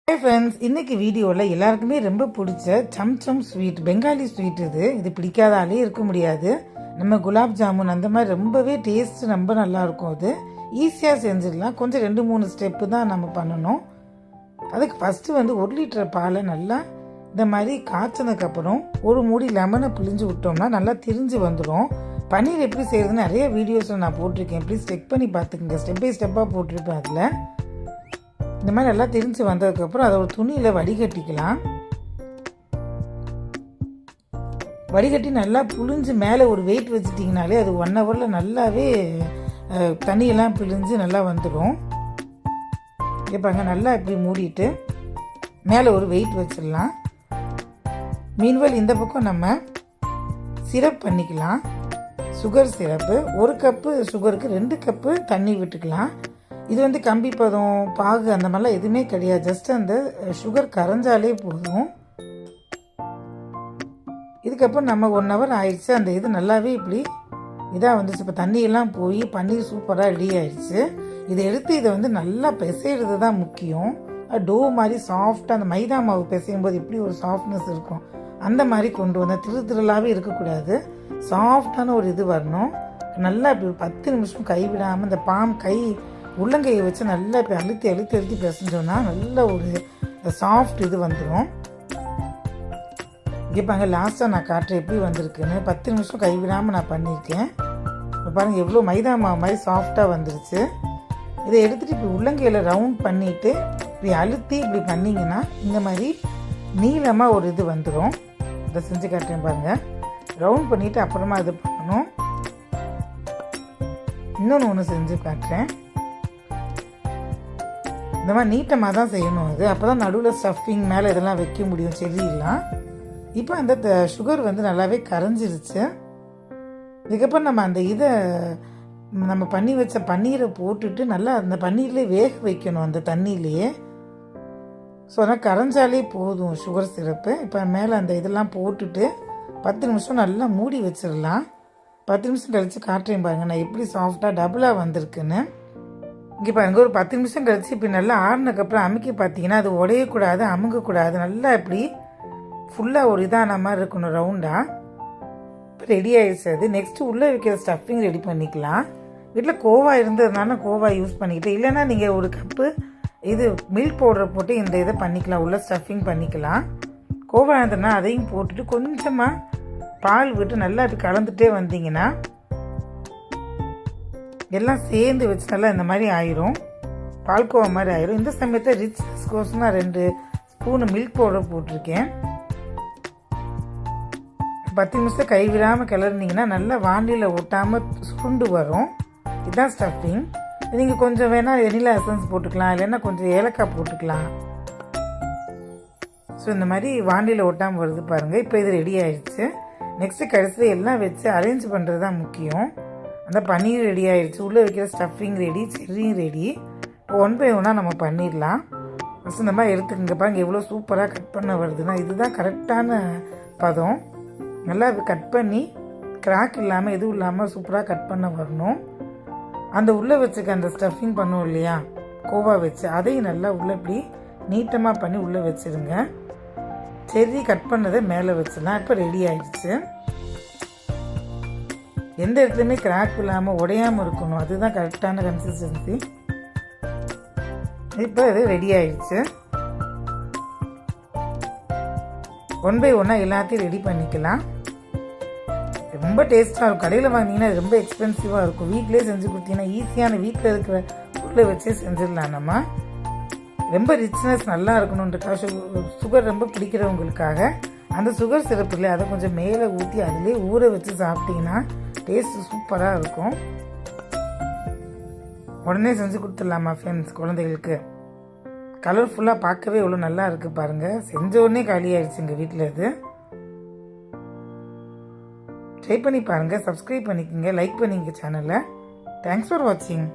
Hi friends, இன்றைக்கி வீடியோவில் எல்லாருக்குமே ரொம்ப பிடிச்ச சம்சம் ஸ்வீட், பெங்காலி ஸ்வீட். இது பிடிக்காத ஆளே இருக்க முடியாது. நம்ம குலாப் ஜாமுன் அந்த மாதிரி ரொம்பவே டேஸ்ட் ரொம்ப நல்லாயிருக்கும். அது ஈஸியாக செஞ்சிடலாம். கொஞ்சம் 2-3 ஸ்டெப்பு தான் நம்ம பண்ணணும். அதுக்கு ஃபஸ்ட்டு 1 லிட்டர் பாலை நல்லா இந்த மாதிரி காய்ச்சதுக்கப்புறம் ஒரு மூடி லெமனை பிழிஞ்சு விட்டோம்னா நல்லா திரிஞ்சு வந்துடும். பன்னீர் எப்படி செய்கிறதுன்னு நிறைய வீடியோஸில் நான் போட்டிருக்கேன். ப்ளீஸ் செக் பண்ணி பார்த்துக்குங்க. ஸ்டெப் பை ஸ்டெப்பாக போட்டிருப்பேன். அதில் இந்த மாதிரி நல்லா திரிஞ்சு வந்ததுக்கப்புறம் அதை ஒரு துணியில் வடிகட்டிக்கலாம். வடிகட்டி நல்லா புழிஞ்சு மேலே ஒரு வெயிட் வச்சுட்டிங்கனாலே அது 1 ஹவரில் நல்லாவே தண்ணியெல்லாம் பிழிஞ்சு நல்லா வந்துடும். கேட்பாங்க நல்லா இப்படி மூடிட்டு மேலே ஒரு வெயிட் வச்சிடலாம். மீன்வெல் இந்த பக்கம் நம்ம சிரப் பண்ணிக்கலாம். சுகர் சிரப்பு 1 கப்பு சுகருக்கு 2 கப்பு தண்ணி விட்டுக்கலாம். இது கம்பி பதம், பாகு அந்த மாதிரிலாம் எதுவுமே கிடையாது. ஜஸ்ட் அந்த சுகர் கரைஞ்சாலே போதும். இதுக்கப்புறம் நம்ம 1 ஹவர் ஆயிடுச்சு. அந்த இது நல்லாவே இப்படி இதாக வந்துச்சு. இப்போ தண்ணியெல்லாம் போய் பன்னீர் சூப்பராக ரெடி ஆயிடுச்சு. இதை எடுத்து இதை நல்லா பிசைறது தான் முக்கியம். டோ மாதிரி சாஃப்டாக அந்த மைதா மாவு பிசையும் போது எப்படி ஒரு சாஃப்ட்னஸ் இருக்கும் அந்த மாதிரி கொண்டு வந்தால் திருலாகவே இருக்கக்கூடாது. சாஃப்டான ஒரு இது வரணும். நல்லா இப்படி ஒரு 10 நிமிஷம் கைவிடாமல் இந்த கை உள்ளங்கையை வச்சு நல்லா இப்போ அழுத்தி பிசைஞ்சோன்னா நல்ல ஒரு சாஃப்ட் இது வந்துடும். கேட்பாங்க லாஸ்ட்டாக நான் காட்டுறேன் எப்படி வந்திருக்குன்னு. 10 நிமிஷம் கைவிடாமல் நான் பண்ணியிருக்கேன். இப்போ பாருங்கள் எவ்வளோ மைதா மாவு மாதிரி சாஃப்டாக வந்துருச்சு. இதை எடுத்துகிட்டு இப்படி உள்ளங்கையில் ரவுண்ட் பண்ணிவிட்டு இப்படி அழுத்தி இப்படி பண்ணிங்கன்னா இந்த மாதிரி நீளமாக ஒரு இது வந்துடும். இதை செஞ்சு காட்டுறேன் பாருங்கள். ரவுண்ட் பண்ணிவிட்டு அப்புறமா இது பண்ணணும். இன்னொன்று செஞ்சு காட்டுறேன். இந்த மாதிரி நீட்டமாக தான் செய்யணும். அது அப்போ தான் நடுவில் ஸ்டஃபிங் மேலே இதெல்லாம் வைக்க முடியும், செடியெல்லாம். இப்போ அந்த சுகர் நல்லாவே கரைஞ்சிருச்சு. இதுக்கப்புறம் நம்ம அந்த இதை நம்ம பண்ணி வச்ச பன்னீரை போட்டுட்டு நல்லா அந்த பன்னீர்லேயே வேக வைக்கணும், அந்த தண்ணியிலையே. ஸோ அதனால் கரைஞ்சாலே போதும் சுகர் சிரப்பு. இப்போ மேலே அந்த இதெல்லாம் போட்டுட்டு 10 நிமிஷம் நல்லா மூடி வச்சிடலாம். 10 நிமிஷம் கழித்து காட்டுறேன் பாருங்கள் நான் எப்படி சாஃப்டாக டபுளாக வந்திருக்குன்னு. இங்கே பாருங்கள் ஒரு 10 நிமிஷம் கழிச்சு இப்படி நல்லா ஆறுனதுக்கப்புறம் அமுக்கி பார்த்தீங்கன்னா அது உடையக்கூடாது, அமுங்கக்கூடாது. நல்லா இப்படி ஃபுல்லாக ஒரு இதான மாதிரி இருக்கணும், ரவுண்டாக. இப்போ ரெடி ஆகிடுச்சு. அது நெக்ஸ்ட்டு உள்ளே வைக்கிற ஸ்டஃபிங் ரெடி பண்ணிக்கலாம். வீட்டில் கோவா இருந்ததுனால கோவா யூஸ் பண்ணிக்கிட்டு, இல்லைன்னா நீங்கள் 1 கப்பு இது மில்க் பவுடரை போட்டு இந்த இதை பண்ணிக்கலாம், உள்ள ஸ்டஃபிங் பண்ணிக்கலாம். கோவா இருந்ததுன்னா அதையும் போட்டுட்டு கொஞ்சமாக பால் விட்டு நல்லா இப்படி கலந்துகிட்டே வந்தீங்கன்னா எல்லாம் சேர்ந்து வச்சு நல்லா இந்த மாதிரி ஆயிரும், பால்கோவா மாதிரி ஆயிரும். இந்த சமயத்தில் ரிச்னஸ் கோசம் நான் 2 ஸ்பூனு மில்க் பவுடர் போட்டிருக்கேன். 10 நிமிஷம் கைவிடாமல் கிளறினீங்கன்னா நல்லா வாண்டியில் ஒட்டாமல் சுருண்டு வரும். இதுதான் ஸ்டஃபிங். நீங்கள் கொஞ்சம் வேணால் வெனிலா எசன்ஸ் போட்டுக்கலாம், இல்லைன்னா கொஞ்சம் ஏலக்காய் போட்டுக்கலாம். ஸோ இந்த மாதிரி வாண்டியில் ஒட்டாமல் வருது பாருங்கள். இப்போ இது ரெடி ஆயிடுச்சு. நெக்ஸ்ட்டு கடைசியில் எல்லாம் வச்சு அரேஞ்ச் பண்ணுறது தான் முக்கியம். அந்த பன்னீர் ரெடி ஆகிடுச்சு, உள்ளே வைக்கிற ஸ்டஃபிங் ரெடி, செர்ரியும் ரெடி. இப்போ 1 பை 1 நம்ம பண்ணிடலாம். ஃபஸ்ட் இந்த மாதிரி எடுத்துக்கங்க. பாருங்க எவ்வளோ சூப்பராக கட் பண்ண வருதுன்னா இதுதான் கரெக்டான பதம். நல்லா கட் பண்ணி கிராக் இல்லாமல் எதுவும் இல்லாமல் சூப்பராக கட் பண்ண வரணும். அந்த உள்ளே வச்சுக்க அந்த ஸ்டஃபிங் பண்ணுவோம் இல்லையா, கோவா வச்சு, அதையும் நல்லா உள்ளே இப்படி நீட்டமாக பண்ணி உள்ளே வச்சுருங்க. செர்ரி கட் பண்ணதை மேலே வச்சிடலாம். இப்போ ரெடி ஆகிடுச்சு. எந்த இடத்துலையுமே கிராக் இல்லாமல் உடையாமல் இருக்கணும், அதுதான் கரெக்டான கன்சிஸ்டன்சி. இப்போ இது ரெடி ஆயிடுச்சு. 1 பை 1 எல்லாத்தையும் ரெடி பண்ணிக்கலாம். ரொம்ப டேஸ்ட்டாக இருக்கும். கடையில் வாங்கினீங்கன்னா ரொம்ப எக்ஸ்பென்சிவாக இருக்கும். வீட்டிலே செஞ்சு கொடுத்தீங்கன்னா ஈஸியான வீட்டில் இருக்கிற பொருளை வச்சே செஞ்சிடலாம். நம்ம ரொம்ப ரிச்னஸ் நல்லா இருக்கணுன்றக்காக சுகர் ரொம்ப பிடிக்கிறவங்களுக்காக அந்த சுகர் சிரப்பில் அதை கொஞ்சம் மேலே ஊற்றி அதிலே ஊற வச்சு சாப்பிட்டீங்கன்னா டேஸ்ட்டு சூப்பராக இருக்கும். உடனே செஞ்சு கொடுத்துடலாமா ஃப்ரெண்ட்ஸ் குழந்தைகளுக்கு? கலர்ஃபுல்லாக பார்க்கவே எவ்வளோ நல்லா இருக்குது பாருங்கள். செஞ்ச உடனே காலி ஆயிடுச்சு எங்கள் வீட்டில். இது ட்ரை பண்ணி பாருங்கள், சப்ஸ்கிரைப் பண்ணிக்கோங்க, லைக் பண்ணிங்க சேனலை. தேங்க்ஸ் ஃபார் வாட்சிங்.